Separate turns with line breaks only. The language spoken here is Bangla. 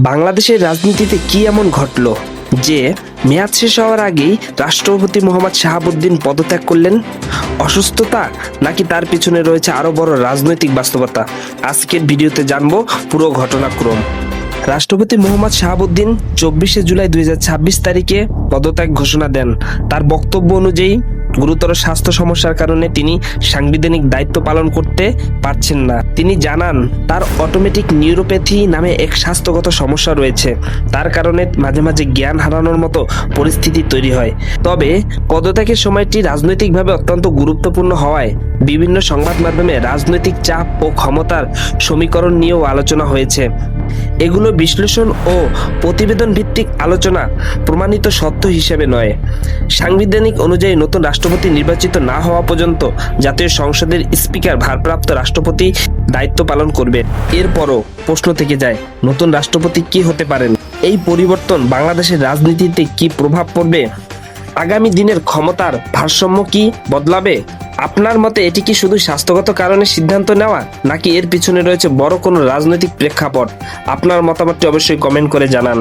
বাংলাদেশের রাজনীতিতে কি এমন ঘটল যে মেয়াদ শেষ হওয়ার আগেই রাষ্ট্রপতি মোহাম্মদ শাহাবুদ্দিন পদত্যাগ করলেন? অসুস্থতা নাকি তার পিছনে রয়েছে আরো বড় রাজনৈতিক বাস্তবতা? আজকের ভিডিওতে জানবো পুরো ঘটনাক্রম। রাষ্ট্রপতি মোহাম্মদ শাহাবুদ্দিন 24শে জুলাই 2026 তারিখে পদত্যাগ ঘোষণা দেন। তার বক্তব্য অনুযায়ী গুরুতর স্বাস্থ্য সমস্যার কারণে তিনি সাংবিধানিক দায়িত্ব পালন করতে পারছেন না। তিনি জানান তার অটোমেটিক নিউরোপ্যাথি নামে এক স্বাস্থ্যগত সমস্যা রয়েছে, তার কারণে মাঝে মাঝে জ্ঞান হারানোর মতো পরিস্থিতি তৈরি হয়। তবে পদত্যাগের সময়টি রাজনৈতিকভাবে অত্যন্ত গুরুত্বপূর্ণ হওয়ায় বিভিন্ন সংবাদ মাধ্যমে রাজনৈতিক চাপ ও ক্ষমতার সমীকরণ নিয়েও আলোচনা হয়েছে। এগুলো বিশ্লেষণ ও প্রতিবেদন ভিত্তিক আলোচনা, প্রমাণিত সত্য হিসেবে নয়। সাংবিধানিক অনুযায়ী নতুন রাষ্ট্রপতি নির্বাচিত না হওয়া পর্যন্ত জাতীয় সংসদের স্পিকার ভারপ্রাপ্ত রাষ্ট্রপতি দায়িত্ব পালন করবে। এরপরও প্রশ্ন থেকে যায়, নতুন রাষ্ট্রপতি কি হতে পারেন? এই পরিবর্তন বাংলাদেশের রাজনীতিতে কি প্রভাব পড়বে? আগামী দিনের ক্ষমতার ভারসাম্য কি বদলাবে? আপনার মতে এটি কি শুধু স্বাস্থ্যগত কারণে সিদ্ধান্ত নেওয়া, নাকি এর পিছনে রয়েছে বড় কোনো রাজনৈতিক প্রেক্ষাপট? আপনার মতামতটি অবশ্যই কমেন্ট করে জানান।